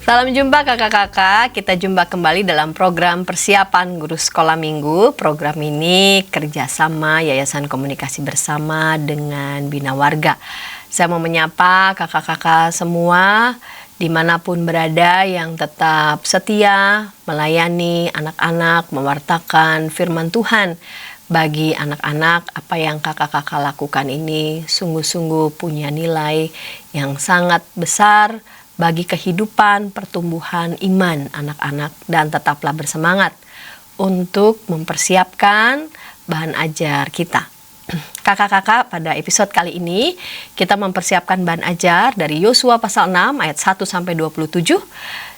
Salam jumpa kakak-kakak, kita jumpa kembali dalam program persiapan guru sekolah minggu. Program ini kerjasama Yayasan Komunikasi Bersama dengan Bina Warga. Saya mau menyapa kakak-kakak semua dimanapun berada yang tetap setia melayani anak-anak, mewartakan firman Tuhan. Bagi anak-anak, apa yang kakak-kakak lakukan ini sungguh-sungguh punya nilai yang sangat besar bagi kehidupan, pertumbuhan iman anak-anak, dan tetaplah bersemangat untuk mempersiapkan bahan ajar kita. Kakak-kakak, pada episode kali ini kita mempersiapkan bahan ajar dari Yosua pasal 6 ayat 1-27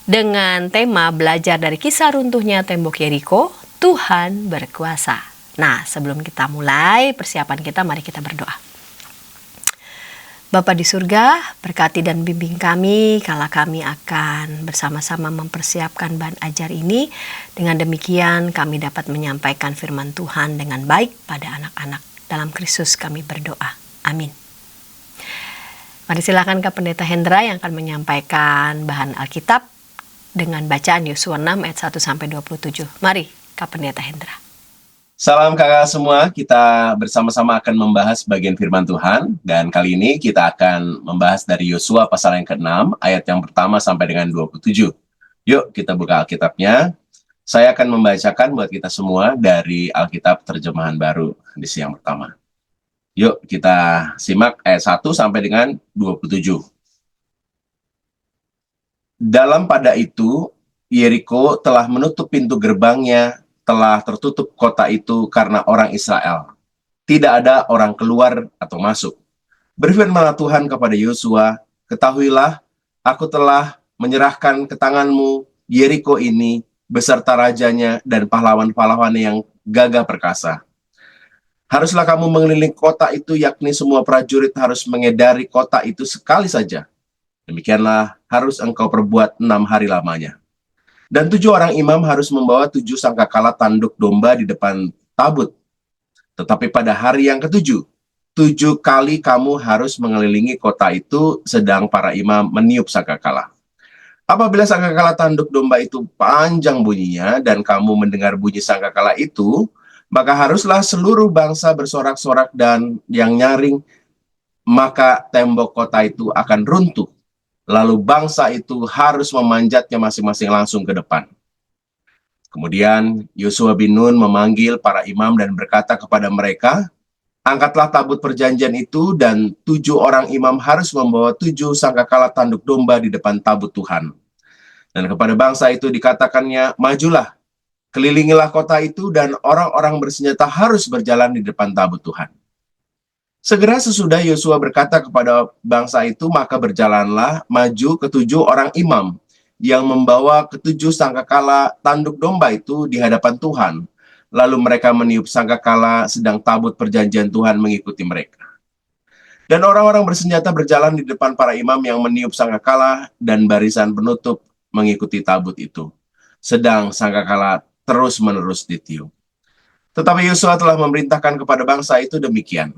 dengan tema belajar dari kisah runtuhnya tembok Yeriko, Tuhan berkuasa. Nah, sebelum kita mulai persiapan kita, mari kita berdoa. Bapa di surga, berkati dan bimbing kami kala kami akan bersama-sama mempersiapkan bahan ajar ini. Dengan demikian kami dapat menyampaikan firman Tuhan dengan baik pada anak-anak. Dalam Kristus kami berdoa. Amin. Mari silakan Kak Pendeta Hendra yang akan menyampaikan bahan Alkitab dengan bacaan Yosua 6 ayat 1-27. Mari Kak Pendeta Hendra. Salam kakak semua, kita bersama-sama akan membahas bagian firman Tuhan. Dan kali ini kita akan membahas dari Yosua pasal yang ke-6, ayat yang pertama sampai dengan 27. Yuk kita buka Alkitabnya. Saya akan membacakan buat kita semua dari Alkitab terjemahan baru di siang pertama. Yuk kita simak ayat 1 sampai dengan 27. Dalam pada itu, Yeriko telah menutup pintu gerbangnya, telah tertutup kota itu karena orang Israel. Tidak ada orang keluar atau masuk. Berfirmanlah Tuhan kepada Yosua, ketahuilah, aku telah menyerahkan ke tanganmu Yeriko ini, beserta rajanya dan pahlawan-pahlawannya yang gagah perkasa. Haruslah kamu mengelilingi kota itu, yakni semua prajurit harus mengedari kota itu sekali saja. Demikianlah harus engkau perbuat 6 hari lamanya. Dan 7 orang imam harus membawa 7 sangkakala tanduk domba di depan tabut. Tetapi pada hari yang ke-7, 7 kali kamu harus mengelilingi kota itu sedang para imam meniup sangkakala. Apabila sangkakala tanduk domba itu panjang bunyinya dan kamu mendengar bunyi sangkakala itu, maka haruslah seluruh bangsa bersorak-sorak dan yang nyaring, maka tembok kota itu akan runtuh. Lalu bangsa itu harus memanjatnya masing-masing langsung ke depan. Kemudian Yosua bin Nun memanggil para imam dan berkata kepada mereka, angkatlah tabut perjanjian itu dan 7 orang imam harus membawa 7 sangkakala tanduk domba di depan tabut Tuhan. Dan kepada bangsa itu dikatakannya, majulah, kelilingilah kota itu dan orang-orang bersenjata harus berjalan di depan tabut Tuhan. Segera sesudah Yosua berkata kepada bangsa itu, maka berjalanlah maju ke-7 orang imam yang membawa ke-7 sangkakala tanduk domba itu di hadapan Tuhan. Lalu mereka meniup sangkakala sedang tabut perjanjian Tuhan mengikuti mereka. Dan orang-orang bersenjata berjalan di depan para imam yang meniup sangkakala dan barisan penutup mengikuti tabut itu. Sedang sangkakala terus-menerus ditiup. Tetapi Yosua telah memerintahkan kepada bangsa itu demikian.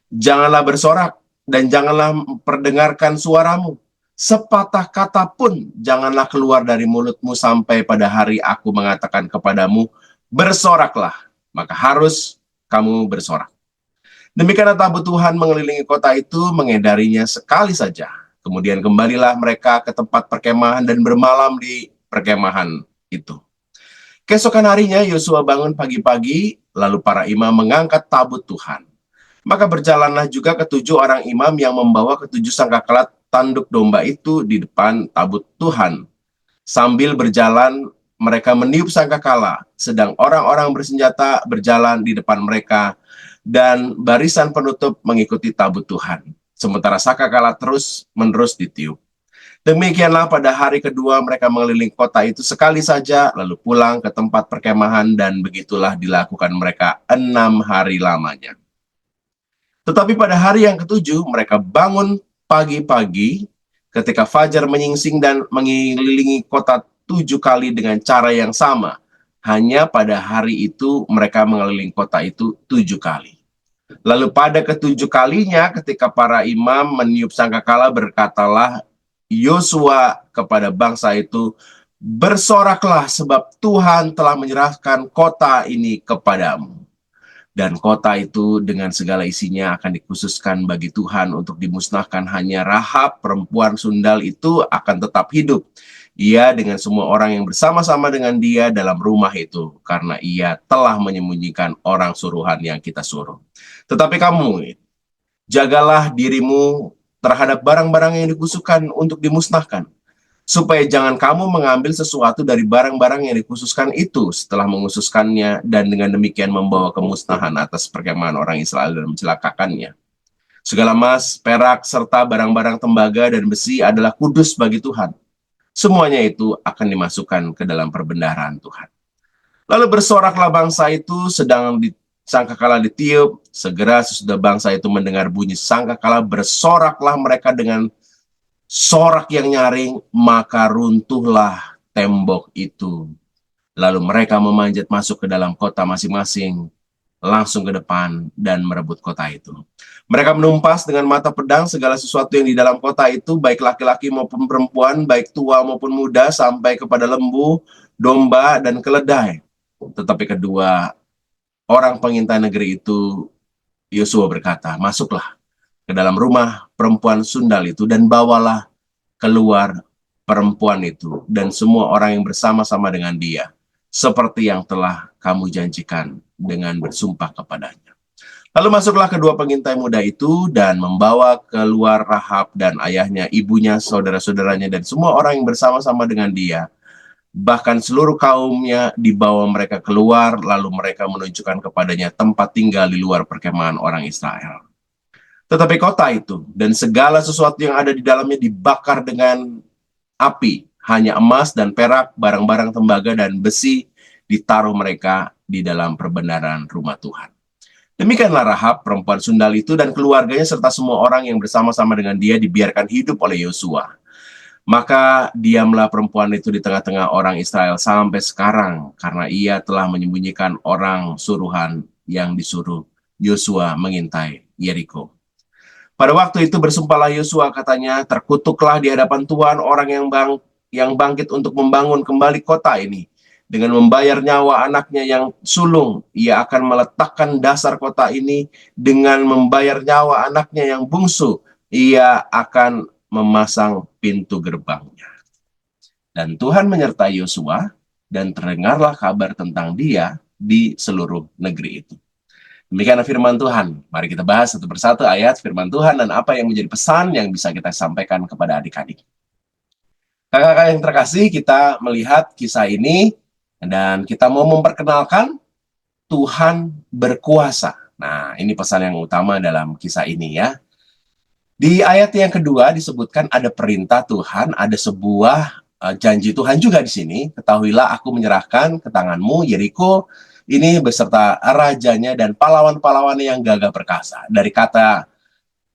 Janganlah bersorak dan janganlah perdengarkan suaramu. Sepatah kata pun janganlah keluar dari mulutmu sampai pada hari aku mengatakan kepadamu, bersoraklah, maka harus kamu bersorak. Demikianlah tabut Tuhan mengelilingi kota itu, mengedarinya sekali saja. Kemudian kembalilah mereka ke tempat perkemahan dan bermalam di perkemahan itu. Keesokan harinya Yosua bangun pagi-pagi, lalu para imam mengangkat tabut Tuhan. Maka berjalanlah juga ke-7 orang imam yang membawa ke-7 sangkakala tanduk domba itu di depan tabut Tuhan. Sambil berjalan, mereka meniup sangkakala, sedang orang-orang bersenjata berjalan di depan mereka, dan barisan penutup mengikuti tabut Tuhan. Sementara sangkakala terus-menerus ditiup. Demikianlah pada hari kedua mereka mengelilingi kota itu sekali saja, lalu pulang ke tempat perkemahan, dan begitulah dilakukan mereka 6 hari lamanya. Tetapi pada hari yang ke-7 mereka bangun pagi-pagi ketika fajar menyingsing dan mengelilingi kota 7 kali dengan cara yang sama. Hanya pada hari itu mereka mengelilingi kota itu 7 kali. Lalu pada ke-7 kalinya ketika para imam meniup sangkakala, berkatalah Yosua kepada bangsa itu, "Bersoraklah sebab Tuhan telah menyerahkan kota ini kepadamu." Dan kota itu dengan segala isinya akan dikhususkan bagi Tuhan untuk dimusnahkan. Hanya Rahab, perempuan sundal itu akan tetap hidup. Ia dengan semua orang yang bersama-sama dengan dia dalam rumah itu, karena ia telah menyembunyikan orang suruhan yang kita suruh. Tetapi kamu, jagalah dirimu terhadap barang-barang yang dikhususkan untuk dimusnahkan, supaya jangan kamu mengambil sesuatu dari barang-barang yang dikhususkan itu setelah menghususkannya, dan dengan demikian membawa kemusnahan atas perkemahan orang Israel dan mencelakakannya. Segala emas, perak, serta barang-barang tembaga dan besi adalah kudus bagi Tuhan. Semuanya itu akan dimasukkan ke dalam perbendaharaan Tuhan. Lalu bersoraklah bangsa itu, sedang sangkakala ditiup. Segera sesudah bangsa itu mendengar bunyi sangkakala, bersoraklah mereka dengan sorak yang nyaring, maka runtuhlah tembok itu. Lalu mereka memanjat masuk ke dalam kota masing-masing, langsung ke depan dan merebut kota itu. Mereka menumpas dengan mata pedang segala sesuatu yang di dalam kota itu, baik laki-laki maupun perempuan, baik tua maupun muda, sampai kepada lembu, domba, dan keledai. Tetapi kedua orang pengintai negeri itu, Yosua berkata, "Masuklah ke dalam rumah perempuan sundal itu dan bawalah keluar perempuan itu dan semua orang yang bersama-sama dengan dia, seperti yang telah kamu janjikan dengan bersumpah kepadanya." Lalu masuklah kedua pengintai muda itu dan membawa keluar Rahab dan ayahnya, ibunya, saudara-saudaranya, dan semua orang yang bersama-sama dengan dia. Bahkan seluruh kaumnya dibawa mereka keluar, lalu mereka menunjukkan kepadanya tempat tinggal di luar perkemahan orang Israel. Tetapi kota itu dan segala sesuatu yang ada di dalamnya dibakar dengan api. Hanya emas dan perak, barang-barang tembaga dan besi ditaruh mereka di dalam perbendaharaan rumah Tuhan. Demikianlah Rahab, perempuan sundal itu, dan keluarganya serta semua orang yang bersama-sama dengan dia dibiarkan hidup oleh Yosua. Maka diamlah perempuan itu di tengah-tengah orang Israel sampai sekarang, karena ia telah menyembunyikan orang suruhan yang disuruh Yosua mengintai Yeriko. Pada waktu itu bersumpahlah Yosua, katanya, "Terkutuklah di hadapan Tuhan orang yang bangkit untuk membangun kembali kota ini. Dengan membayar nyawa anaknya yang sulung, ia akan meletakkan dasar kota ini. Dengan membayar nyawa anaknya yang bungsu, ia akan memasang pintu gerbangnya." Dan Tuhan menyertai Yosua, dan terdengarlah kabar tentang dia di seluruh negeri itu. Demikian firman Tuhan. Mari kita bahas satu persatu ayat firman Tuhan dan apa yang menjadi pesan yang bisa kita sampaikan kepada adik-adik. Kakak-kakak yang terkasih, kita melihat kisah ini dan kita mau memperkenalkan Tuhan berkuasa. Nah, ini pesan yang utama dalam kisah ini ya. Di ayat yang kedua disebutkan ada perintah Tuhan, ada sebuah janji Tuhan juga di sini. "Ketahuilah aku menyerahkan ke tanganmu Yeriko ini beserta rajanya dan pahlawan-pahlawan yang gagah perkasa." Dari kata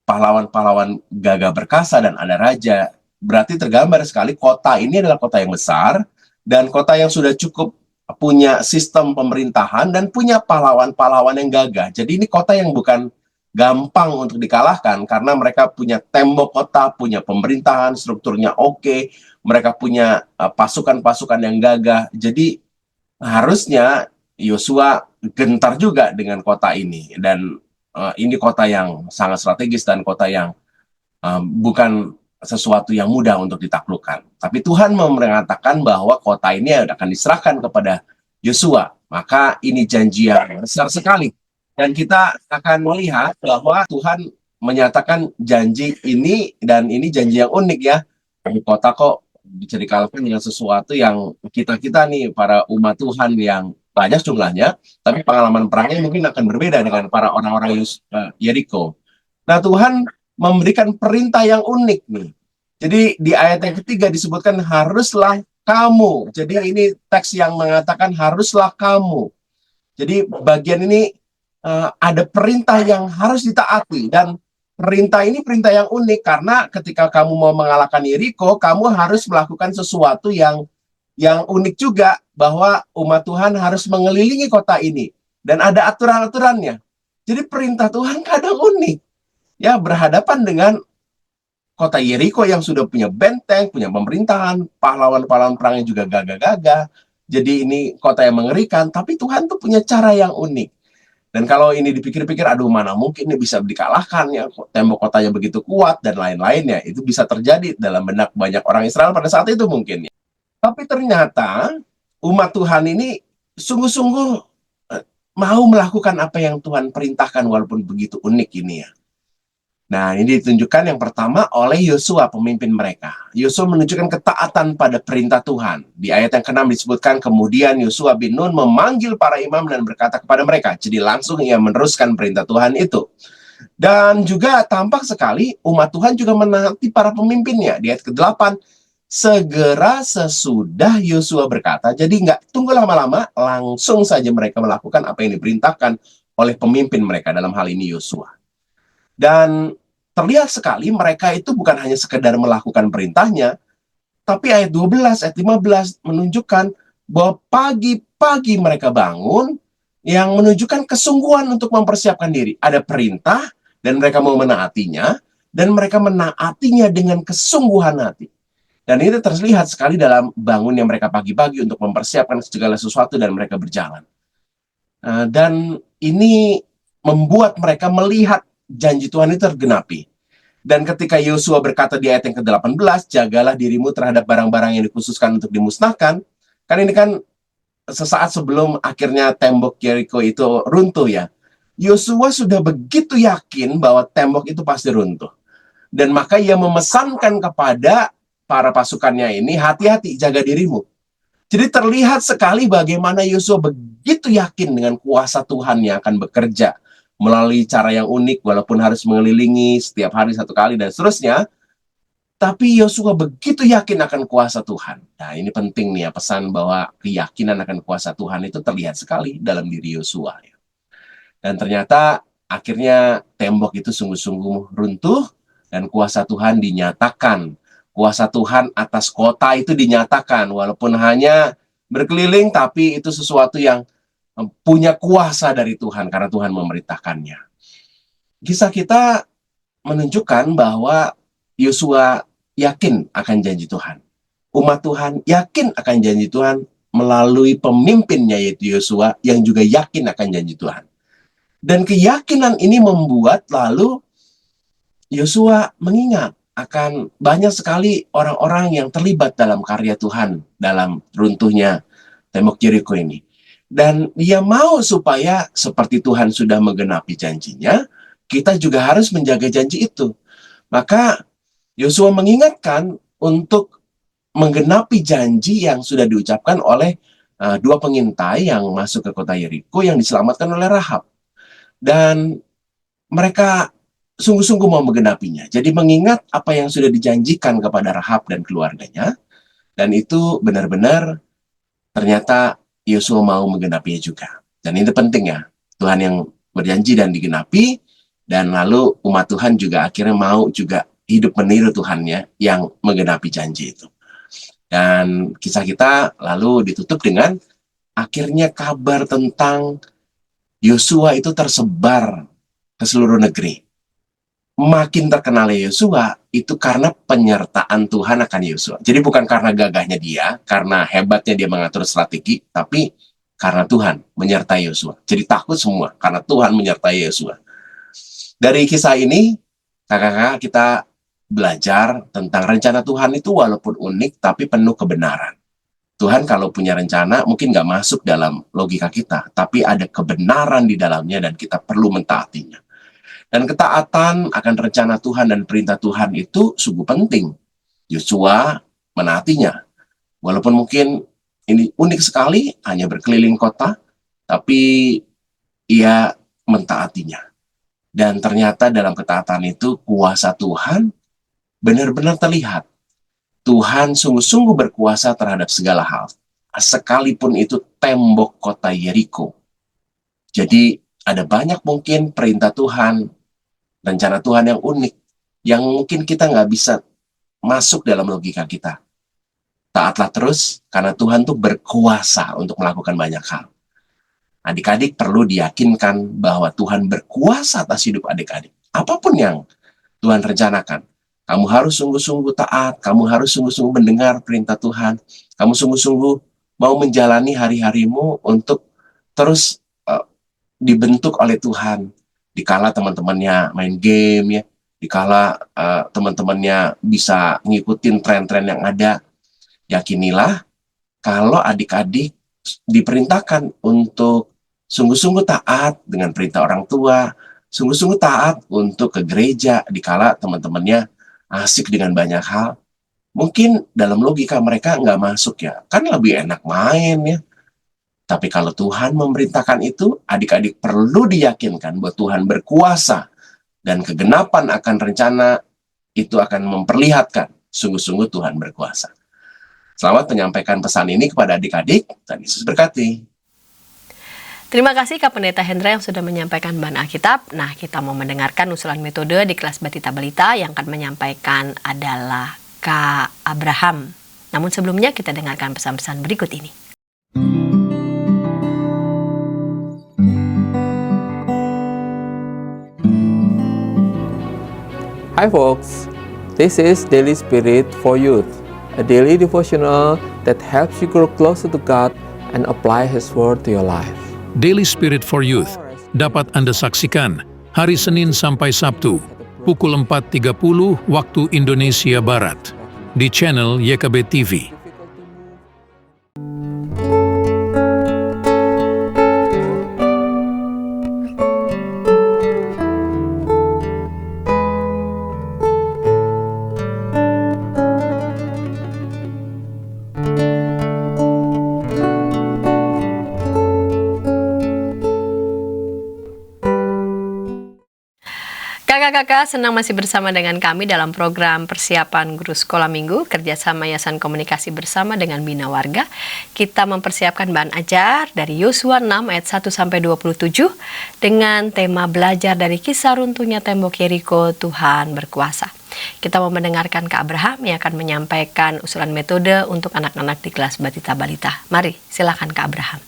pahlawan-pahlawan gagah perkasa dan ada raja, berarti tergambar sekali kota ini adalah kota yang besar dan kota yang sudah cukup punya sistem pemerintahan dan punya pahlawan-pahlawan yang gagah. Jadi ini kota yang bukan gampang untuk dikalahkan karena mereka punya tembok kota, punya pemerintahan, strukturnya oke, mereka punya pasukan-pasukan yang gagah. Jadi harusnya Yosua gentar juga dengan kota ini, dan ini kota yang sangat strategis dan kota yang bukan sesuatu yang mudah untuk ditaklukkan. Tapi Tuhan mengatakan bahwa kota ini akan diserahkan kepada Yosua. Maka ini janji yang besar sekali. Dan kita akan melihat bahwa Tuhan menyatakan janji ini, dan ini janji yang unik ya. Kota kok bisa dikalahkan dengan sesuatu yang kita nih, para umat Tuhan yang banyak jumlahnya, tapi pengalaman perangnya mungkin akan berbeda dengan para orang-orang Yeriko. Nah, Tuhan memberikan perintah yang unik nih. Jadi di ayat yang ketiga disebutkan haruslah kamu. Jadi ini teks yang mengatakan haruslah kamu. Jadi bagian ini ada perintah yang harus ditaati, dan perintah ini perintah yang unik karena ketika kamu mau mengalahkan Yeriko, kamu harus melakukan sesuatu yang unik juga, bahwa umat Tuhan harus mengelilingi kota ini dan ada aturan-aturannya. Jadi perintah Tuhan kadang unik. Ya, berhadapan dengan kota Yeriko yang sudah punya benteng, punya pemerintahan, pahlawan-pahlawan perangnya juga gagah-gagah. Jadi ini kota yang mengerikan, tapi Tuhan tuh punya cara yang unik. Dan kalau ini dipikir-pikir, aduh mana mungkin ini bisa dikalahkan ya, tembok kotanya begitu kuat dan lain-lainnya. Itu bisa terjadi dalam benak banyak orang Israel pada saat itu mungkin. Tapi ternyata umat Tuhan ini sungguh-sungguh mau melakukan apa yang Tuhan perintahkan walaupun begitu unik ini ya. Nah, ini ditunjukkan yang pertama oleh Yosua, pemimpin mereka. Yosua menunjukkan ketaatan pada perintah Tuhan. Di ayat yang ke-6 disebutkan, kemudian Yosua bin Nun memanggil para imam dan berkata kepada mereka. Jadi langsung ia meneruskan perintah Tuhan itu. Dan juga tampak sekali umat Tuhan juga menaati para pemimpinnya. Di ayat ke-8, segera sesudah Yosua berkata, jadi nggak tunggu lama-lama, langsung saja mereka melakukan apa yang diperintahkan oleh pemimpin mereka, dalam hal ini Yosua. Dan terlihat sekali mereka itu bukan hanya sekedar melakukan perintahnya, tapi ayat 12, ayat 15 menunjukkan bahwa pagi-pagi mereka bangun yang menunjukkan kesungguhan untuk mempersiapkan diri. Ada perintah dan mereka mau menaatinya, dan mereka menaatinya dengan kesungguhan hati. Dan itu terlihat sekali dalam bangunnya mereka pagi-pagi untuk mempersiapkan segala sesuatu dan mereka berjalan. Dan ini membuat mereka melihat janji Tuhan itu tergenapi. Dan ketika Yosua berkata di ayat yang ke-18, jagalah dirimu terhadap barang-barang yang dikhususkan untuk dimusnahkan. Kan ini kan sesaat sebelum akhirnya tembok Yeriko itu runtuh ya. Yosua sudah begitu yakin bahwa tembok itu pasti runtuh. Dan maka ia memesankan kepada para pasukannya ini, hati-hati, jaga dirimu. Jadi terlihat sekali bagaimana Yosua begitu yakin dengan kuasa Tuhan yang akan bekerja melalui cara yang unik, walaupun harus mengelilingi setiap hari satu kali dan seterusnya. Tapi Yosua begitu yakin akan kuasa Tuhan. Nah, ini penting nih ya, pesan bahwa keyakinan akan kuasa Tuhan itu terlihat sekali dalam diri Yosua. Dan ternyata akhirnya tembok itu sungguh-sungguh runtuh dan kuasa Tuhan dinyatakan. Kuasa Tuhan atas kota itu dinyatakan, walaupun hanya berkeliling, tapi itu sesuatu yang punya kuasa dari Tuhan karena Tuhan memerintahkannya. Kisah kita menunjukkan bahwa Yosua yakin akan janji Tuhan. Umat Tuhan yakin akan janji Tuhan melalui pemimpinnya yaitu Yosua yang juga yakin akan janji Tuhan. Dan keyakinan ini membuat lalu Yosua mengingat akan banyak sekali orang-orang yang terlibat dalam karya Tuhan dalam runtuhnya tembok Yeriko ini. Dan dia mau supaya seperti Tuhan sudah menggenapi janjinya, kita juga harus menjaga janji itu. Maka Yosua mengingatkan untuk menggenapi janji yang sudah diucapkan oleh dua pengintai yang masuk ke kota Yeriko yang diselamatkan oleh Rahab. Dan mereka sungguh-sungguh mau menggenapinya. Jadi mengingat apa yang sudah dijanjikan kepada Rahab dan keluarganya, dan itu benar-benar ternyata Yosua mau menggenapinya juga. Dan itu penting ya, Tuhan yang berjanji dan digenapi, dan lalu umat Tuhan juga akhirnya mau juga hidup meniru Tuhannya yang menggenapi janji itu. Dan kisah kita lalu ditutup dengan akhirnya kabar tentang Yosua itu tersebar ke seluruh negeri. Makin terkenalnya Yosua itu karena penyertaan Tuhan akan Yosua. Jadi bukan karena gagahnya dia, karena hebatnya dia mengatur strategi, tapi karena Tuhan menyertai Yosua. Jadi takut semua karena Tuhan menyertai Yosua. Dari kisah ini, kakak-kakak, kita belajar tentang rencana Tuhan itu walaupun unik, tapi penuh kebenaran. Tuhan kalau punya rencana mungkin nggak masuk dalam logika kita, tapi ada kebenaran di dalamnya dan kita perlu mentaatinya. Dan ketaatan akan rencana Tuhan dan perintah Tuhan itu sungguh penting. Yosua menaatinya. Walaupun mungkin ini unik sekali, hanya berkeliling kota, tapi ia mentaatinya. Dan ternyata dalam ketaatan itu kuasa Tuhan benar-benar terlihat. Tuhan sungguh-sungguh berkuasa terhadap segala hal. Sekalipun itu tembok kota Yeriko. Jadi ada banyak mungkin perintah Tuhan, rencana Tuhan yang unik, yang mungkin kita nggak bisa masuk dalam logika kita. Taatlah terus, karena Tuhan tuh berkuasa untuk melakukan banyak hal. Adik-adik perlu diyakinkan bahwa Tuhan berkuasa atas hidup adik-adik. Apapun yang Tuhan rencanakan, Kamu harus sungguh-sungguh taat, kamu harus sungguh-sungguh mendengar perintah Tuhan, kamu sungguh-sungguh mau menjalani hari-harimu untuk terus dibentuk oleh Tuhan. Dikala teman-temannya main game ya, dikala teman-temannya bisa ngikutin tren-tren yang ada, yakinilah kalau adik-adik diperintahkan untuk sungguh-sungguh taat dengan perintah orang tua, sungguh-sungguh taat untuk ke gereja dikala teman-temannya asik dengan banyak hal. Mungkin dalam logika mereka nggak masuk ya, kan lebih enak main ya. Tapi kalau Tuhan memerintahkan itu, adik-adik perlu diyakinkan bahwa Tuhan berkuasa dan kegenapan akan rencana itu akan memperlihatkan sungguh-sungguh Tuhan berkuasa. Selamat menyampaikan pesan ini kepada adik-adik, dan Yesus berkati. Terima kasih Kak Pendeta Hendra yang sudah menyampaikan bahan Alkitab. Nah, kita mau mendengarkan usulan metode di kelas Batita Balita. Yang akan menyampaikan adalah Kak Abraham. Namun sebelumnya kita dengarkan pesan-pesan berikut ini. Hi folks, this is Daily Spirit for Youth, a daily devotional that helps you grow closer to God and apply His Word to your life. Daily Spirit for Youth dapat Anda saksikan hari Senin sampai Sabtu pukul 4.30 waktu Indonesia Barat di channel YKB TV. Kakak-kakak, senang masih bersama dengan kami dalam program persiapan guru sekolah minggu kerjasama Yayasan Komunikasi Bersama dengan Bina Warga. Kita mempersiapkan bahan ajar dari Yosua 6 ayat 1-27 dengan tema belajar dari kisah runtuhnya tembok Yeriko, Tuhan berkuasa. Kita mau mendengarkan Kak Abraham yang akan menyampaikan usulan metode untuk anak-anak di kelas Batita Balita. Mari, silakan Kak Abraham.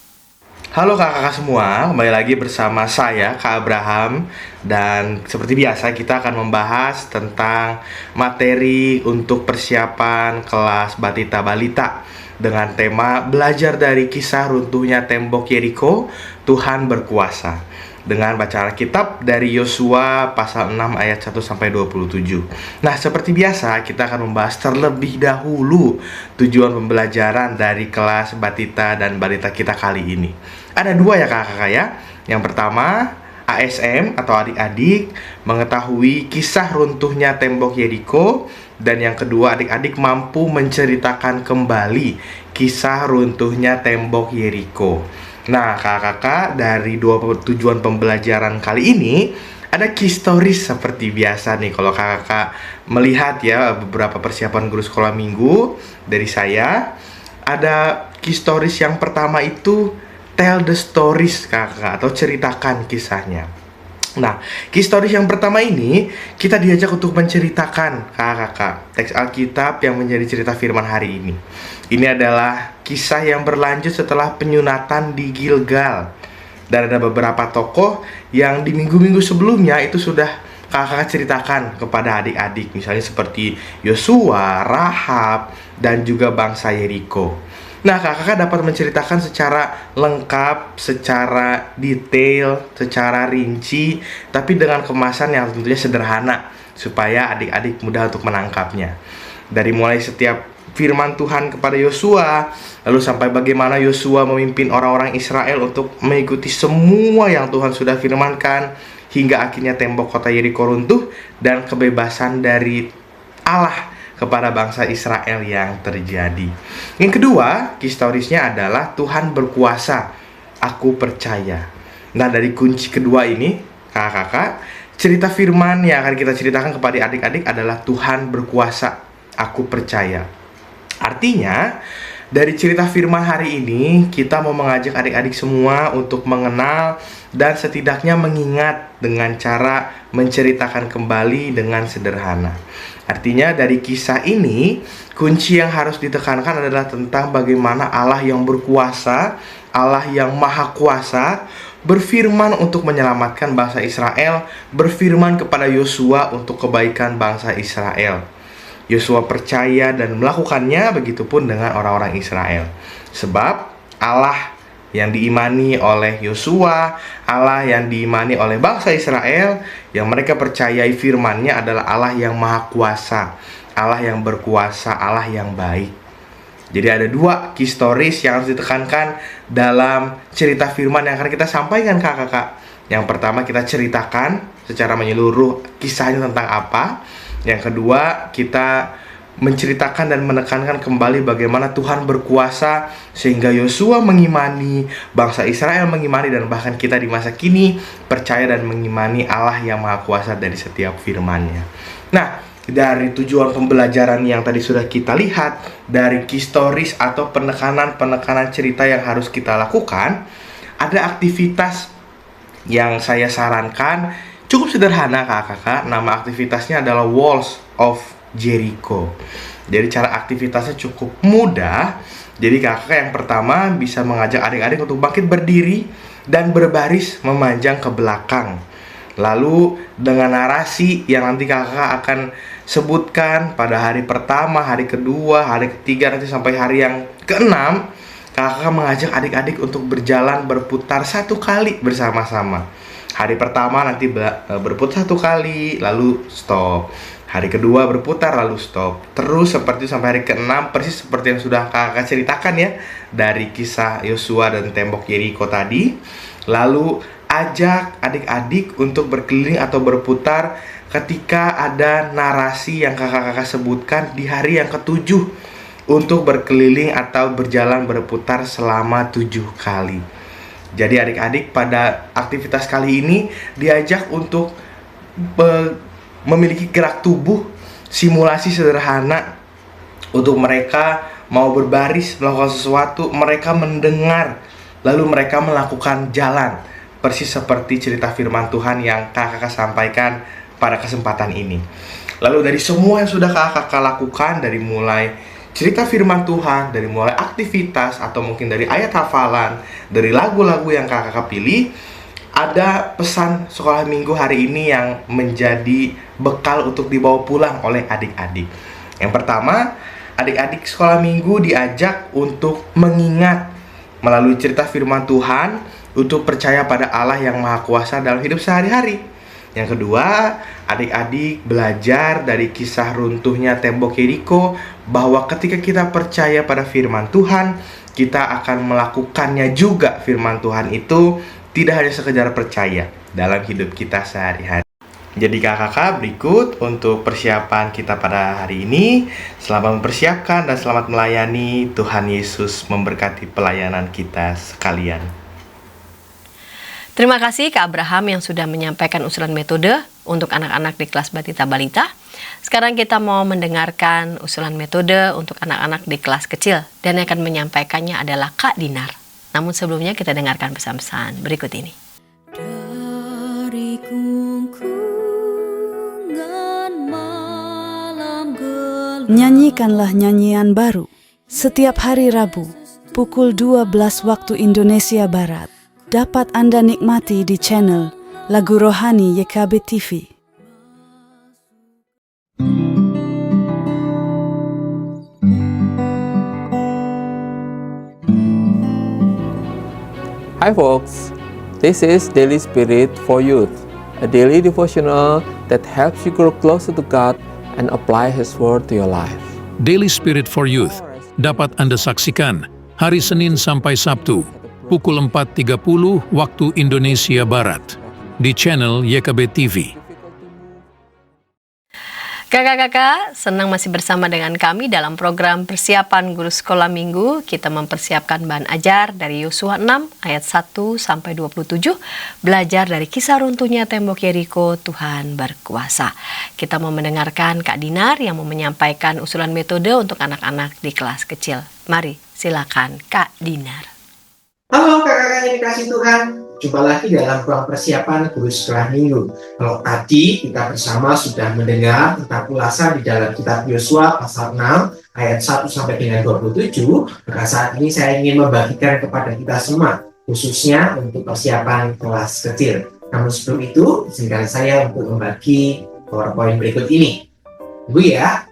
Halo kakak-kakak semua, kembali lagi bersama saya, Kak Abraham. Dan seperti biasa kita akan membahas tentang materi untuk persiapan kelas Batita Balita dengan tema belajar dari kisah runtuhnya tembok Yeriko, Tuhan berkuasa, dengan bacaan Alkitab dari Yosua pasal 6 ayat 1-27. Nah, seperti biasa kita akan membahas terlebih dahulu tujuan pembelajaran dari kelas Batita dan Balita kita kali ini. Ada dua ya kakak-kakak ya. Yang pertama, ASM atau adik-adik mengetahui kisah runtuhnya tembok Yeriko. Dan yang kedua, adik-adik mampu menceritakan kembali kisah runtuhnya tembok Yeriko. Nah, kakak-kakak, dari dua tujuan pembelajaran kali ini ada key stories seperti biasa nih. Kalau kakak-kakak melihat ya beberapa persiapan guru sekolah minggu dari saya, ada key stories yang pertama itu tell the stories kakak, atau ceritakan kisahnya. Nah, key stories yang pertama ini kita diajak untuk menceritakan kakak-kakak teks Alkitab yang menjadi cerita firman hari ini. Ini adalah kisah yang berlanjut setelah penyunatan di Gilgal. Dan ada beberapa tokoh yang di minggu-minggu sebelumnya itu sudah kakak ceritakan kepada adik-adik. Misalnya seperti Yosua, Rahab, dan juga bangsa Yeriko. Nah, kakak dapat menceritakan secara lengkap, secara detail, secara rinci, tapi dengan kemasan yang tentunya sederhana, supaya adik-adik mudah untuk menangkapnya. Dari mulai setiap firman Tuhan kepada Yosua, lalu sampai bagaimana Yosua memimpin orang-orang Israel untuk mengikuti semua yang Tuhan sudah firmankan, hingga akhirnya tembok kota Yeriko runtuh dan kebebasan dari Allah kepada bangsa Israel yang terjadi. Yang kedua, historisnya adalah Tuhan berkuasa, aku percaya. Nah, dari kunci kedua ini, kakak-kakak, cerita firman yang akan kita ceritakan kepada adik-adik adalah Tuhan berkuasa, aku percaya. Artinya, dari cerita firman hari ini, kita mau mengajak adik-adik semua untuk mengenal dan setidaknya mengingat dengan cara menceritakan kembali dengan sederhana. Artinya dari kisah ini, kunci yang harus ditekankan adalah tentang bagaimana Allah yang berkuasa, Allah yang maha kuasa, berfirman untuk menyelamatkan bangsa Israel, berfirman kepada Yosua untuk kebaikan bangsa Israel. Yosua percaya dan melakukannya, begitupun dengan orang-orang Israel. Sebab Allah yang diimani oleh Yosua, Allah yang diimani oleh bangsa Israel, yang mereka percayai firman-Nya adalah Allah yang maha kuasa, Allah yang berkuasa, Allah yang baik. Jadi ada dua historis yang harus ditekankan dalam cerita firman yang akan kita sampaikan, kakak-kakak. Yang pertama, kita ceritakan secara menyeluruh kisahnya tentang apa. Yang kedua, kita menceritakan dan menekankan kembali bagaimana Tuhan berkuasa sehingga Yosua mengimani, bangsa Israel mengimani, dan bahkan kita di masa kini percaya dan mengimani Allah yang maha kuasa dari setiap firman-Nya. Nah, dari tujuan pembelajaran yang tadi sudah kita lihat, dari historis atau penekanan cerita yang harus kita lakukan, ada aktivitas yang saya sarankan cukup sederhana, kakak-kakak. Nama aktivitasnya adalah Walls of Jericho. Jadi cara aktivitasnya cukup mudah. Jadi kakak yang pertama bisa mengajak adik-adik untuk bangkit berdiri dan berbaris memanjang ke belakang. Lalu dengan narasi yang nanti kakak akan sebutkan pada hari pertama, hari kedua, hari ketiga, nanti sampai hari yang ke-6, kakak mengajak adik-adik untuk berjalan berputar 1 kali bersama-sama. Hari pertama nanti berputar 1 kali, lalu stop. Hari kedua berputar, lalu stop. Terus seperti sampai hari ke-6, persis seperti yang sudah kakak ceritakan ya, dari kisah Yosua dan tembok Yeriko tadi. Lalu ajak adik-adik untuk berkeliling atau berputar ketika ada narasi yang kakak-kakak sebutkan di hari yang ke-7, untuk berkeliling atau berjalan berputar selama 7 kali. Jadi adik-adik pada aktivitas kali ini diajak untuk memiliki gerak tubuh, simulasi sederhana untuk mereka mau berbaris melakukan sesuatu, mereka mendengar, lalu mereka melakukan jalan. Persis seperti cerita firman Tuhan yang kakak sampaikan pada kesempatan ini. Lalu dari semua yang sudah kakak lakukan, dari mulai cerita firman Tuhan, dari mulai aktivitas, atau mungkin dari ayat hafalan, dari lagu-lagu yang kakak pilih, ada pesan sekolah minggu hari ini yang menjadi bekal untuk dibawa pulang oleh adik-adik. Yang pertama, adik-adik sekolah minggu diajak untuk mengingat melalui cerita firman Tuhan, untuk percaya pada Allah yang maha kuasa dalam hidup sehari-hari. Yang kedua, adik-adik belajar dari kisah runtuhnya tembok Yeriko, bahwa ketika kita percaya pada firman Tuhan, kita akan melakukannya juga. Firman Tuhan itu tidak hanya sekedar percaya dalam hidup kita sehari-hari. Jadi kakak-kakak, berikut untuk persiapan kita pada hari ini. Selamat mempersiapkan dan selamat melayani. Tuhan Yesus memberkati pelayanan kita sekalian. Terima kasih Kak Abraham yang sudah menyampaikan usulan metode untuk anak-anak di kelas Batita Balita. Sekarang kita mau mendengarkan usulan metode untuk anak-anak di kelas kecil, dan yang akan menyampaikannya adalah Kak Dinar. Namun sebelumnya kita dengarkan pesan-pesan berikut ini. Dari kungkungan malam gelap, nyanyikanlah nyanyian baru setiap hari Rabu pukul 12 waktu Indonesia Barat. Dapat Anda nikmati di channel Lagu Rohani YKB TV. Hi folks, this is Daily Spirit for Youth, a daily devotional that helps you grow closer to God and apply His Word to your life. Daily Spirit for Youth dapat Anda saksikan hari Senin sampai Sabtu pukul 4.30 waktu Indonesia Barat di channel YKB TV. Kakak-kakak, senang masih bersama dengan kami dalam program persiapan guru sekolah minggu. Kita mempersiapkan bahan ajar dari Yosua 6 ayat 1 sampai 27, belajar dari kisah runtuhnya tembok Yeriko, Tuhan berkuasa. Kita mau mendengarkan Kak Dinar yang mau menyampaikan usulan metode untuk anak-anak di kelas kecil. Mari, silakan Kak Dinar. Halo kakak-kakak yang dikasih Tuhan, jumpa lagi dalam ruang persiapan guru sekolah minggu. Kalau tadi kita bersama sudah mendengar tentang ulasan di dalam kitab Yosua pasal 6 ayat 1 sampai dengan 27, maka saat ini saya ingin membagikan kepada kita semua khususnya untuk persiapan kelas kecil. Namun sebelum itu, izinkan saya untuk membagi PowerPoint berikut ini. Tunggu ya.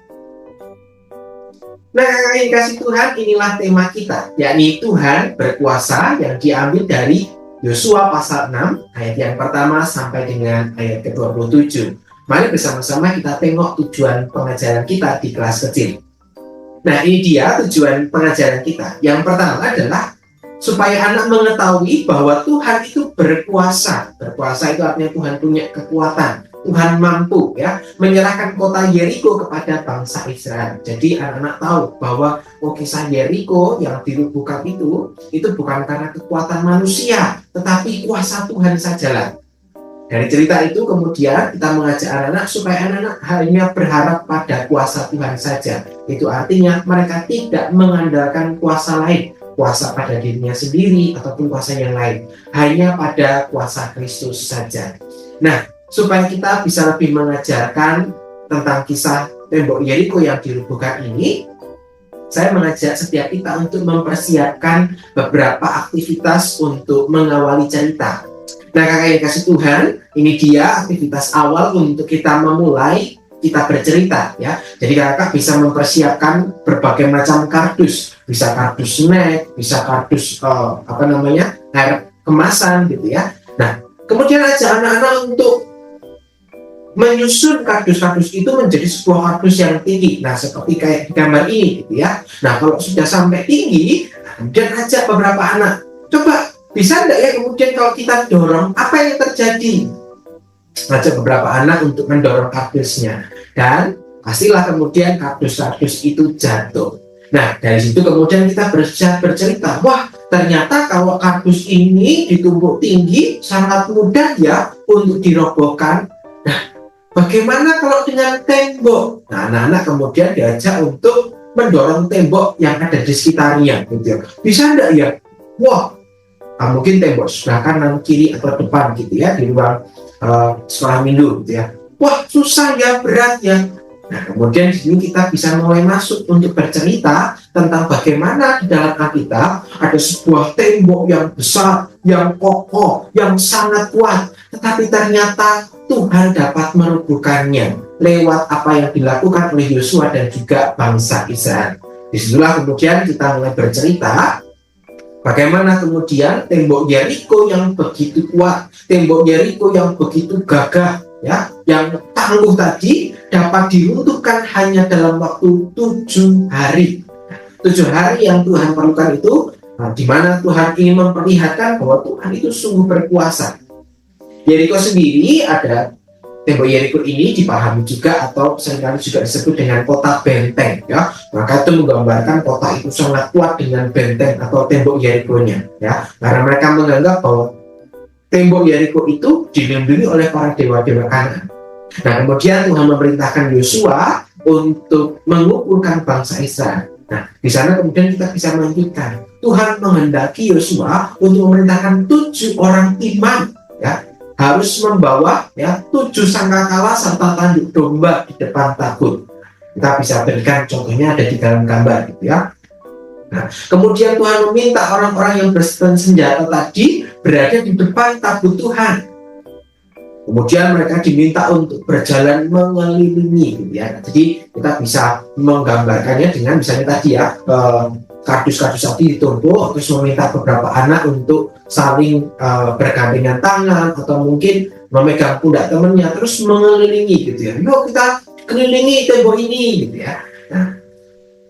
Nah, yang kasih Tuhan, inilah tema kita, yakni Tuhan berkuasa, yang diambil dari Yosua pasal 6, ayat yang pertama sampai dengan ayat ke-27. Mari bersama-sama kita tengok tujuan pengajaran kita di kelas kecil. Nah, ini dia tujuan pengajaran kita. Yang pertama adalah supaya anak mengetahui bahwa Tuhan itu berkuasa. Berkuasa itu artinya Tuhan punya kekuatan. Tuhan mampu ya menyerahkan kota Yeriko kepada bangsa Israel. Jadi anak-anak tahu bahwa kisah Yeriko yang dirubuhkan itu bukan karena kekuatan manusia, tetapi kuasa Tuhan sajalah. Dari cerita itu kemudian kita mengajak anak-anak supaya anak-anak hanya berharap pada kuasa Tuhan saja. Itu artinya mereka tidak mengandalkan kuasa lain, kuasa pada dirinya sendiri ataupun kuasa yang lain, hanya pada kuasa Kristus saja. Nah, supaya kita bisa lebih mengajarkan tentang kisah tembok Yeriko yang dirubuhkan ini, saya mengajak setiap kita untuk mempersiapkan beberapa aktivitas untuk mengawali cerita. Nah, kakak yang kasih Tuhan, ini dia aktivitas awal untuk kita memulai kita bercerita ya. Jadi kakak bisa mempersiapkan berbagai macam kardus, bisa kardus snack, bisa kardus air kemasan gitu ya. Nah, kemudian ajak anak-anak untuk menyusun kardus-kardus itu menjadi sebuah kardus yang tinggi. Nah, seperti kayak di gambar ini gitu ya. Nah, kalau sudah sampai tinggi, kemudian ajak beberapa anak, coba bisa enggak ya kemudian kalau kita dorong, apa yang terjadi? Ajak beberapa anak untuk mendorong kardusnya, dan pastilah kemudian kardus-kardus itu jatuh. Nah, dari situ kemudian kita bercerita, wah ternyata kalau kardus ini ditumpuk tinggi sangat mudah ya untuk dirobohkan. Nah, bagaimana kalau dengan tembok? Nah, anak-anak kemudian diajak untuk mendorong tembok yang ada di sekitarnya gitu. Bisa enggak ya? Wah, mungkin tembok sebelah kanan, kiri, atau depan gitu ya, di ruang sekolah minggu gitu ya. Wah, susah ya, berat ya. Nah, kemudian di sini kita bisa mulai masuk untuk bercerita tentang bagaimana di dalam Alkitab ada sebuah tembok yang besar, yang kokoh, yang sangat kuat, tetapi ternyata Tuhan dapat merubuhkannya lewat apa yang dilakukan oleh Yosua dan juga bangsa Israel. Disitulah kemudian kita mulai bercerita bagaimana kemudian tembok Yeriko yang begitu kuat, tembok Yeriko yang begitu gagah, ya, yang tangguh tadi dapat diruntuhkan hanya dalam waktu 7 hari. 7 hari yang Tuhan perlukan itu, di mana Tuhan ingin memperlihatkan bahwa Tuhan itu sungguh berkuasa. Yeriko sendiri ada tembok Yeriko ini dipahami juga atau seringkali juga disebut dengan kota benteng ya. Maka itu menggambarkan kota itu sangat kuat dengan benteng atau tembok Yerikonya ya. Karena mereka menganggap bahwa tembok Yeriko itu dilindungi oleh para dewa-dewa Kanaan. Nah, kemudian Tuhan memerintahkan Yosua untuk mengumpulkan bangsa Israel. Nah, di sana kemudian kita bisa melanjutkan. Tuhan menghendaki Yosua untuk memerintahkan 7 orang imam ya, harus membawa ya 7 sangkakala serta tanduk domba di depan tabut. Kita bisa berikan contohnya ada di dalam gambar gitu ya. Nah, kemudian Tuhan meminta orang-orang yang bersenjata tadi berada di depan tabut Tuhan. Kemudian mereka diminta untuk berjalan mengelilingi gitu ya. Jadi kita bisa menggambarkannya dengan misalnya tadi ya kardus-kardus tadi ditumpuk, terus meminta beberapa anak untuk saling bergandengan tangan atau mungkin memegang pundak temannya terus mengelilingi gitu ya. Yuk kita kelilingi tembok ini gitu ya. Nah,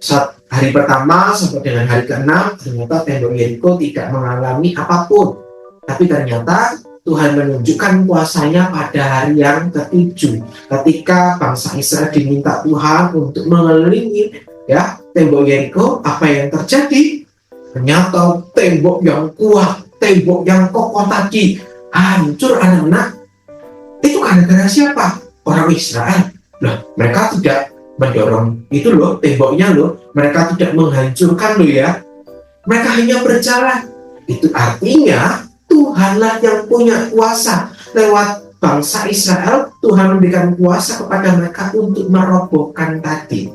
saat hari pertama sampai dengan hari ke-6 ternyata tembok Yeriko tidak mengalami apapun. Tapi ternyata Tuhan menunjukkan kuasanya pada hari yang ke-7 ketika bangsa Israel diminta Tuhan untuk mengelilingi ya tembok Yeriko. Apa yang terjadi? Ternyata tembok yang kuat, tembok yang kokoh tadi hancur anak-anak. Itu gara-gara siapa? Orang Israel. Loh, mereka tidak mendorong itu loh temboknya loh. Mereka tidak menghancurkan loh ya. Mereka hanya berjalan. Itu artinya Tuhanlah yang punya kuasa. Lewat bangsa Israel, Tuhan memberikan kuasa kepada mereka untuk merobohkan tadi.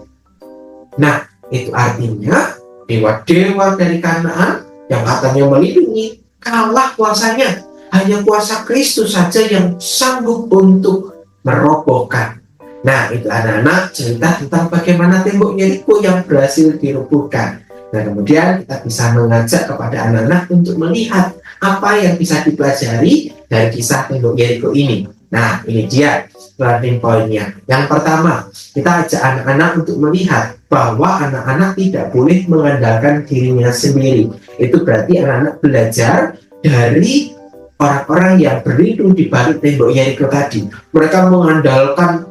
Nah, itu artinya dewa-dewa dari Kanaan yang katanya melindungi, kalah kuasanya. Hanya kuasa Kristus saja yang sanggup untuk merobohkan. Nah, itu anak-anak cerita tentang bagaimana tembok Yeriko yang berhasil dirobohkan. Nah, kemudian kita bisa mengajak kepada anak-anak untuk melihat apa yang bisa dipelajari dari kisah tembok Yeriko ini. Nah, ini dia learning point-nya. Yang pertama, kita ajak anak-anak untuk melihat bahwa anak-anak tidak boleh mengandalkan dirinya sendiri. Itu berarti anak-anak belajar dari orang-orang yang berlindung di balik tembok Yeriko tadi. Mereka mengandalkan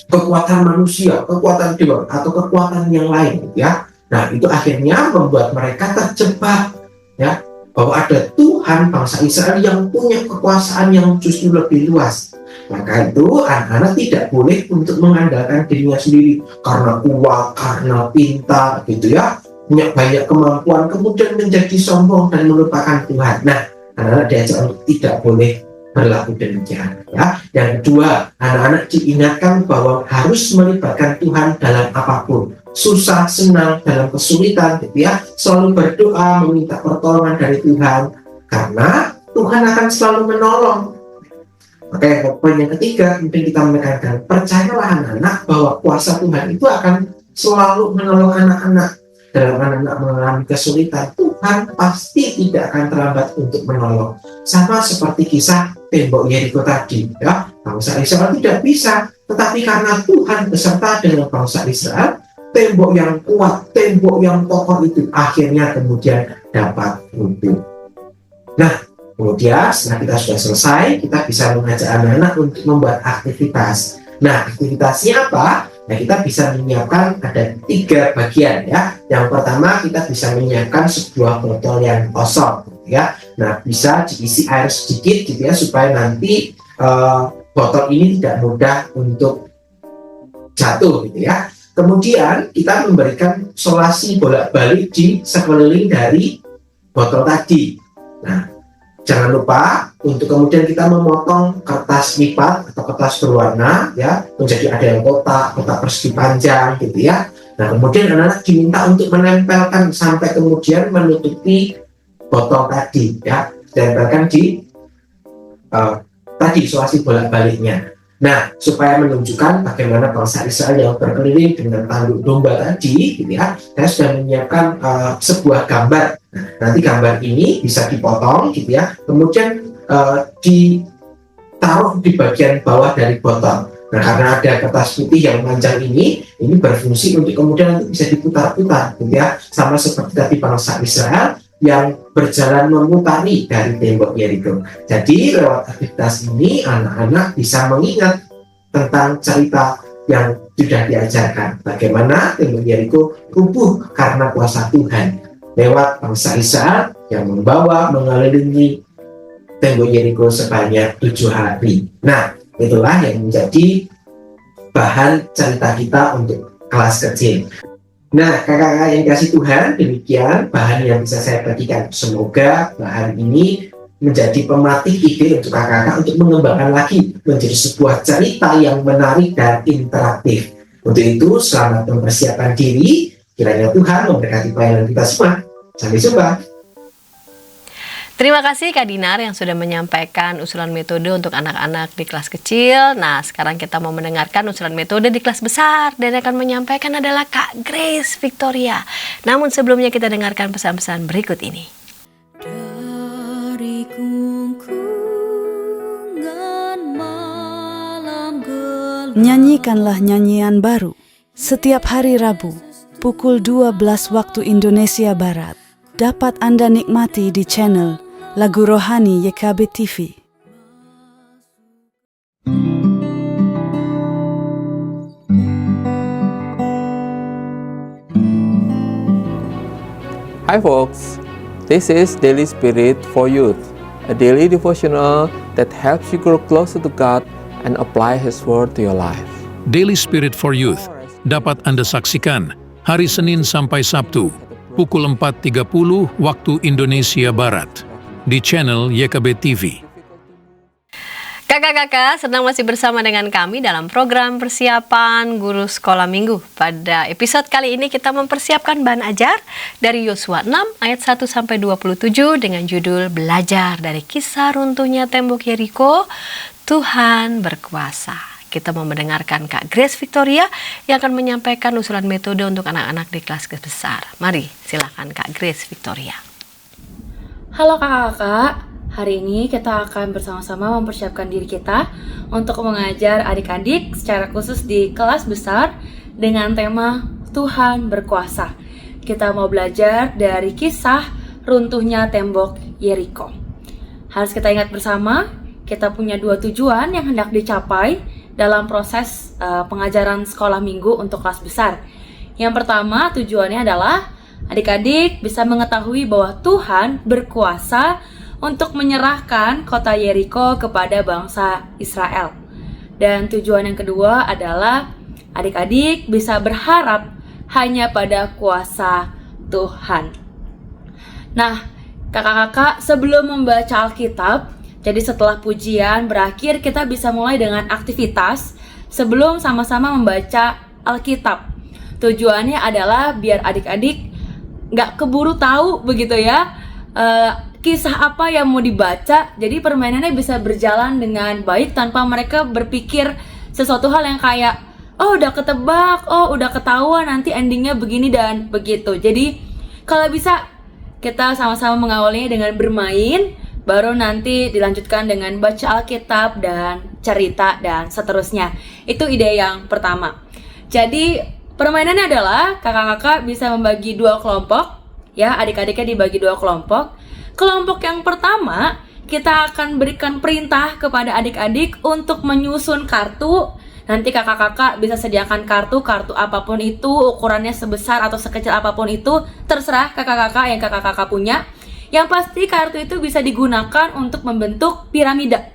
kekuatan manusia, kekuatan dewa, atau kekuatan yang lain, ya. Nah, itu akhirnya membuat mereka terjebak, ya, bahwa ada Tuhan bangsa Israel yang punya kekuasaan yang justru lebih luas. Maka itu anak-anak tidak boleh untuk mengandalkan dirinya sendiri karena kuat, karena pintar, gitu ya, punya banyak kemampuan, kemudian menjadi sombong dan melupakan Tuhan. Nah, anak-anak diajak untuk tidak boleh berlaku demikian, ya. Yang kedua, anak-anak diingatkan bahwa harus melibatkan Tuhan dalam apapun, susah senang, dalam kesulitan, gitu ya, selalu berdoa meminta pertolongan dari Tuhan karena Tuhan akan selalu menolong. Oke, poin yang ketiga, mungkin kita menekankan, percayalah anak-anak bahwa kuasa Tuhan itu akan selalu menolong anak-anak. Dalam anak-anak mengalami kesulitan, Tuhan pasti tidak akan terlambat untuk menolong. Sama seperti kisah tembok Yeriko tadi, ya, bangsa Israel tidak bisa, tetapi karena Tuhan beserta dengan bangsa Israel, tembok yang kuat, tembok yang kokoh itu akhirnya kemudian dapat runtuh. Nah, kemudian setelah kita sudah selesai, kita bisa mengajak anak-anak untuk membuat aktivitas. Nah, aktivitasnya apa? Nah, kita bisa menyiapkan ada 3 bagian, ya. Yang pertama, kita bisa menyiapkan sebuah botol yang kosong, ya. Nah, bisa diisi air sedikit, gitu ya, supaya nanti botol ini tidak mudah untuk jatuh, gitu ya. Kemudian kita memberikan solasi bolak-balik di sekeliling dari botol tadi. Nah, jangan lupa untuk kemudian kita memotong kertas lipat atau kertas berwarna, ya, menjadi ada yang kotak persegi panjang, gitu ya. Nah, kemudian anak-anak diminta untuk menempelkan sampai kemudian menutupi botol tadi, ya, ditempelkan di tadi solasi bolak-baliknya. Nah, supaya menunjukkan bagaimana bangsa Israel yang berkeliling dengan tanduk domba tadi, gitu ya, saya sudah menyiapkan sebuah gambar. Nah, nanti gambar ini bisa dipotong, gitu ya, kemudian ditaruh di bagian bawah dari botol. Nah, karena ada kertas putih yang panjang ini berfungsi untuk kemudian bisa diputar-putar, gitu ya, sama seperti tadi bangsa Israel yang berjalan memutari dari tembok Yeriko. Jadi lewat aktivitas ini anak-anak bisa mengingat tentang cerita yang sudah diajarkan, bagaimana tembok Yeriko rubuh karena kuasa Tuhan lewat bangsa Israel yang mengelilingi tembok Yeriko sebanyak 7 hari. Nah, itulah yang menjadi bahan cerita kita untuk kelas kecil. Nah, kakak-kakak yang kasih Tuhan, demikian bahan yang bisa saya bagikan. Semoga bahan ini menjadi pematih ide untuk kakak-kakak untuk mengembangkan lagi menjadi sebuah cerita yang menarik dan interaktif. Untuk itu, selamat mempersiapkan diri. Kiranya Tuhan memberkati pelayanan kita semua. Sampai jumpa. Terima kasih Kak Dinar yang sudah menyampaikan usulan metode untuk anak-anak di kelas kecil. Nah, sekarang kita mau mendengarkan usulan metode di kelas besar dan akan menyampaikan adalah Kak Grace Victoria. Namun sebelumnya kita dengarkan pesan-pesan berikut ini. Dari kungkungan malam gelap. Nyanyikanlah nyanyian baru setiap hari Rabu pukul 12 waktu Indonesia Barat. Dapat Anda nikmati di channel Lagu Rohani YKB TV. Hi folks, this is Daily Spirit for Youth, a daily devotional that helps you grow closer to God and apply His Word to your life. Daily Spirit for Youth dapat Anda saksikan hari Senin sampai Sabtu pukul 4.30 waktu Indonesia Barat di channel YKB TV. Kak Kakak-kakak sedang masih bersama dengan kami dalam program persiapan guru sekolah minggu. Pada episode kali ini kita mempersiapkan bahan ajar dari Yosua 6 ayat 1 sampai 27 dengan judul Belajar dari kisah runtuhnya tembok Yeriko, Tuhan berkuasa. Kita mau mendengarkan Kak Grace Victoria yang akan menyampaikan usulan metode untuk anak-anak di kelas besar. Mari silakan Kak Grace Victoria. Halo kakak-kakak. Hari ini kita akan bersama-sama mempersiapkan diri kita untuk mengajar adik-adik secara khusus di kelas besar dengan tema Tuhan berkuasa. Kita mau belajar dari kisah runtuhnya tembok Yeriko. Harus kita ingat bersama, kita punya 2 tujuan yang hendak dicapai dalam proses pengajaran sekolah minggu untuk kelas besar. Yang pertama, tujuannya adalah adik-adik bisa mengetahui bahwa Tuhan berkuasa untuk menyerahkan kota Yeriko kepada bangsa Israel. Dan tujuan yang kedua adalah adik-adik bisa berharap hanya pada kuasa Tuhan. Nah, kakak-kakak, sebelum membaca Alkitab, jadi setelah pujian berakhir, kita bisa mulai dengan aktivitas sebelum sama-sama membaca Alkitab. Tujuannya adalah biar adik-adik nggak keburu tahu begitu ya, kisah apa yang mau dibaca. Jadi permainannya bisa berjalan dengan baik tanpa mereka berpikir sesuatu hal yang kayak, oh udah ketebak, oh udah ketahuan nanti endingnya begini dan begitu. Jadi kalau bisa kita sama-sama mengawalinya dengan bermain, baru nanti dilanjutkan dengan baca Alkitab dan cerita dan seterusnya. Itu ide yang pertama. Jadi permainannya adalah kakak-kakak bisa membagi 2 kelompok, ya, adik-adiknya dibagi 2 kelompok. Kelompok yang pertama, kita akan berikan perintah kepada adik-adik untuk menyusun kartu. Nanti kakak-kakak bisa sediakan kartu apapun itu, ukurannya sebesar atau sekecil apapun itu, terserah kakak-kakak yang kakak-kakak punya. Yang pasti kartu itu bisa digunakan untuk membentuk piramida.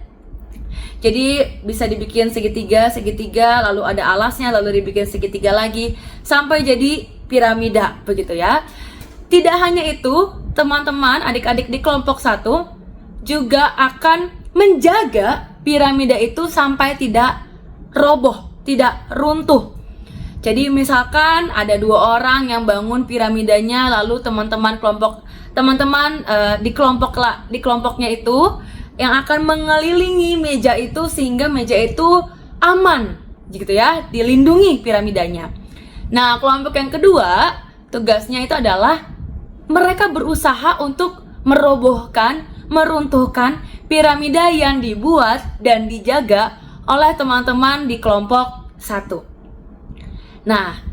Jadi bisa dibikin segitiga, lalu ada alasnya, lalu dibikin segitiga lagi, sampai jadi piramida, begitu ya. Tidak hanya itu, teman-teman adik-adik di kelompok 1 juga akan menjaga piramida itu sampai tidak roboh, tidak runtuh. Jadi misalkan ada 2 orang yang bangun piramidanya, lalu teman-teman di kelompoknya itu yang akan mengelilingi meja itu sehingga meja itu aman, gitu ya, dilindungi piramidanya. Nah, kelompok yang kedua tugasnya itu adalah mereka berusaha untuk meruntuhkan piramida yang dibuat dan dijaga oleh teman-teman di kelompok 1. Nah,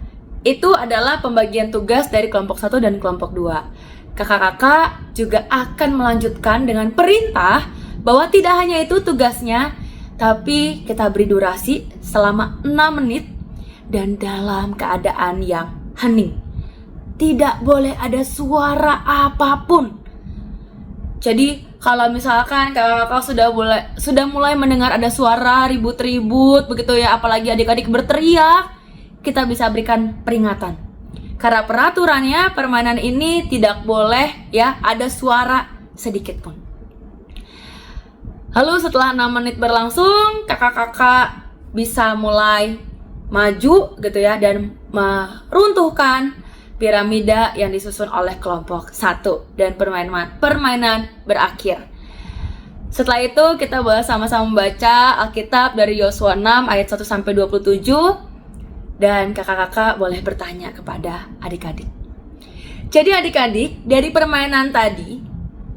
itu adalah pembagian tugas dari kelompok 1 dan kelompok 2. Kakak-kakak juga akan melanjutkan dengan perintah bahwa tidak hanya itu tugasnya, tapi kita beri durasi selama 6 menit dan dalam keadaan yang hening. Tidak boleh ada suara apapun. Jadi kalau misalkan kakak-kakak sudah mulai mendengar ada suara ribut-ribut begitu ya, apalagi adik-adik berteriak, kita bisa berikan peringatan. Karena peraturannya permainan ini tidak boleh ya ada suara sedikit pun. Lalu setelah 6 menit berlangsung, kakak-kakak bisa mulai maju gitu ya dan meruntuhkan piramida yang disusun oleh kelompok 1 dan permainan berakhir. Setelah itu kita boleh sama-sama membaca Alkitab dari Yosua 6 ayat 1 sampai 27 dan kakak-kakak boleh bertanya kepada adik-adik. Jadi adik-adik, dari permainan tadi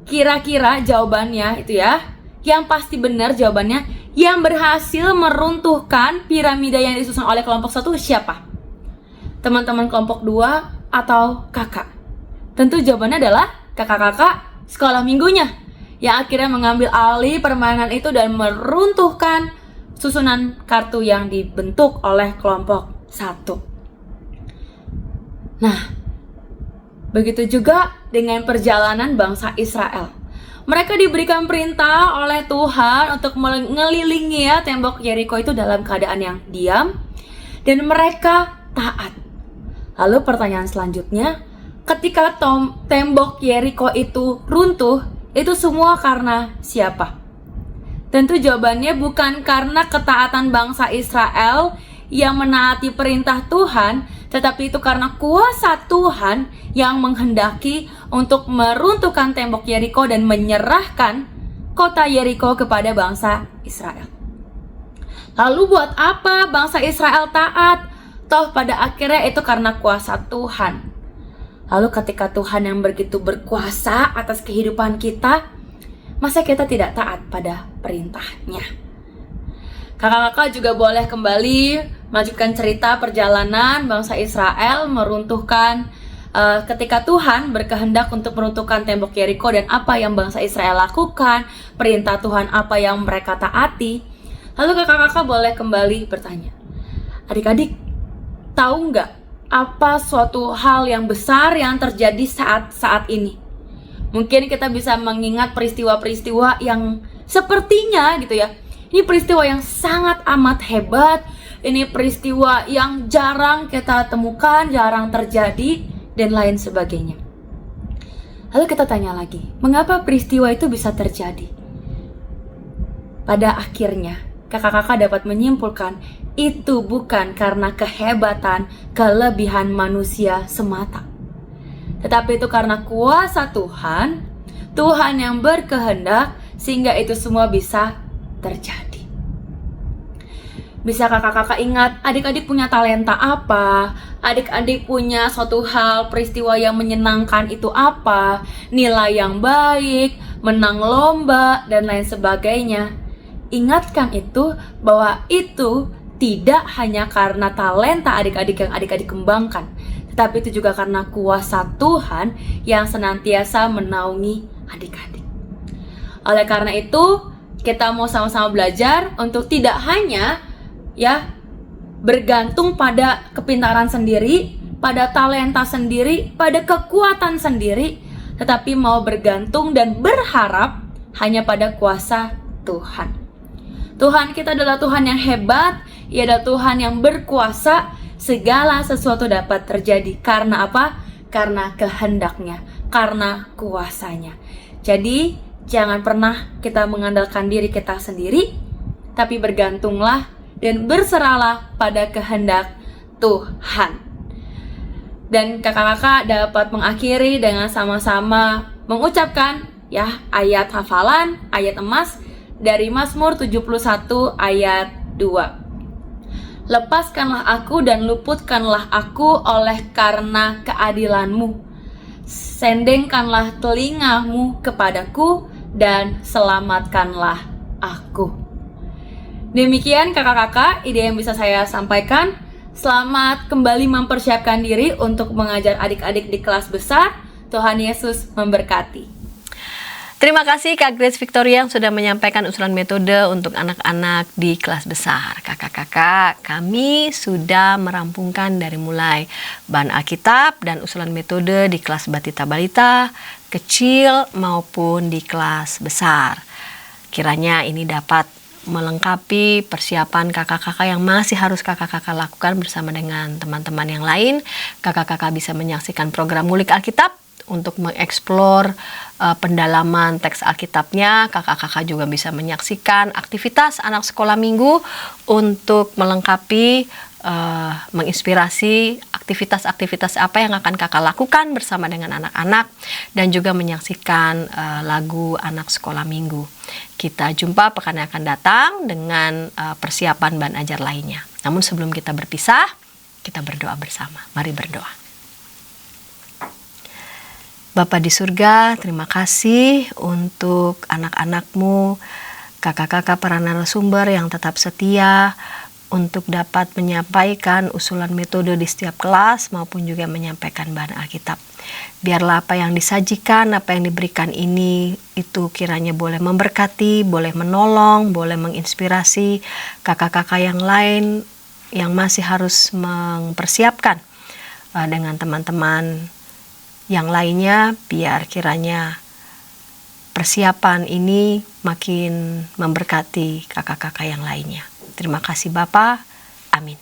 kira-kira jawabannya itu ya, yang pasti benar jawabannya, yang berhasil meruntuhkan piramida yang disusun oleh kelompok 1 siapa? Teman-teman kelompok 2 atau kakak? Tentu jawabannya adalah kakak-kakak sekolah minggunya yang akhirnya mengambil alih permainan itu dan meruntuhkan susunan kartu yang dibentuk oleh kelompok 1. Nah, begitu juga dengan perjalanan bangsa Israel. Mereka diberikan perintah oleh Tuhan untuk mengelilingi ya tembok Yeriko itu dalam keadaan yang diam dan mereka taat. Lalu pertanyaan selanjutnya, ketika tembok Yeriko itu runtuh, itu semua karena siapa? Tentu jawabannya bukan karena ketaatan bangsa Israel yang menaati perintah Tuhan, tetapi itu karena kuasa Tuhan yang menghendaki untuk meruntuhkan tembok Yeriko dan menyerahkan kota Yeriko kepada bangsa Israel. Lalu buat apa bangsa Israel taat? Toh pada akhirnya itu karena kuasa Tuhan. Lalu ketika Tuhan yang begitu berkuasa atas kehidupan kita, masa kita tidak taat pada perintahnya? Kakak-kakak juga boleh kembali melanjutkan cerita perjalanan bangsa Israel meruntuhkan ketika Tuhan berkehendak untuk meruntuhkan tembok Yeriko dan apa yang bangsa Israel lakukan, perintah Tuhan apa yang mereka taati. Lalu kakak-kakak boleh kembali bertanya, adik-adik tahu nggak apa suatu hal yang besar yang terjadi saat ini? Mungkin kita bisa mengingat peristiwa-peristiwa yang sepertinya gitu ya. Ini peristiwa yang sangat amat hebat. Ini peristiwa yang jarang kita temukan, jarang terjadi, dan lain sebagainya. Lalu kita tanya lagi, mengapa peristiwa itu bisa terjadi? Pada akhirnya, kakak-kakak dapat menyimpulkan, itu bukan karena kehebatan, kelebihan manusia semata. Tetapi itu karena kuasa Tuhan, Tuhan yang berkehendak sehingga itu semua bisa terjadi. Bisa kakak-kakak ingat adik-adik punya talenta apa? Adik-adik punya suatu hal, peristiwa yang menyenangkan itu apa? Nilai yang baik, menang lomba, dan lain sebagainya. Ingatkan itu bahwa itu tidak hanya karena talenta adik-adik yang adik-adik kembangkan, tetapi itu juga karena kuasa Tuhan yang senantiasa menaungi adik-adik. Oleh karena itu, kita mau sama-sama belajar untuk tidak hanya bergantung pada kepintaran sendiri, pada talenta sendiri, pada kekuatan sendiri, tetapi mau bergantung dan berharap hanya pada kuasa Tuhan. Tuhan kita adalah Tuhan yang hebat, Ia adalah Tuhan yang berkuasa. Segala sesuatu dapat terjadi karena apa? Karena kehendaknya, karena kuasanya. Jadi jangan pernah kita mengandalkan diri kita sendiri, tapi bergantunglah dan berserahlah pada kehendak Tuhan. Dan kakak-kakak dapat mengakhiri dengan sama-sama mengucapkan ayat hafalan, ayat emas dari Mazmur 71 ayat 2. Lepaskanlah aku dan luputkanlah aku oleh karena keadilan-Mu. Sendengkanlah telingamu kepadaku dan selamatkanlah aku. Demikian kakak-kakak ide yang bisa saya sampaikan. Selamat kembali mempersiapkan diri untuk mengajar adik-adik di kelas besar. Tuhan Yesus memberkati. Terima kasih Kak Grace Victoria yang sudah menyampaikan usulan metode untuk anak-anak di kelas besar. Kakak-kakak, kami sudah merampungkan dari mulai bahan Alkitab dan usulan metode di kelas Batita Balita, kecil maupun di kelas besar. Kiranya ini dapat melengkapi persiapan kakak-kakak yang masih harus kakak-kakak lakukan bersama dengan teman-teman yang lain. Kakak-kakak bisa menyaksikan program Ngulik Alkitab untuk mengeksplor pendalaman teks Alkitabnya. Kakak-kakak juga bisa menyaksikan aktivitas anak sekolah minggu untuk melengkapi, menginspirasi aktivitas-aktivitas apa yang akan kakak lakukan bersama dengan anak-anak, dan juga menyaksikan lagu anak sekolah minggu. Kita jumpa pekan yang akan datang dengan persiapan bahan ajar lainnya. Namun sebelum kita berpisah, kita berdoa bersama. Mari berdoa. Bapa di surga, terima kasih untuk anak-anak-Mu, kakak-kakak para narasumber yang tetap setia untuk dapat menyampaikan usulan metode di setiap kelas maupun juga menyampaikan bahan Alkitab. Biarlah apa yang disajikan, apa yang diberikan ini itu kiranya boleh memberkati, boleh menolong, boleh menginspirasi kakak-kakak yang lain yang masih harus mempersiapkan dengan teman-teman yang lainnya, biar kiranya persiapan ini makin memberkati kakak-kakak yang lainnya. Terima kasih Bapak. Amin.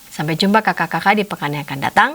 Sampai jumpa kakak-kakak di pekan yang akan datang.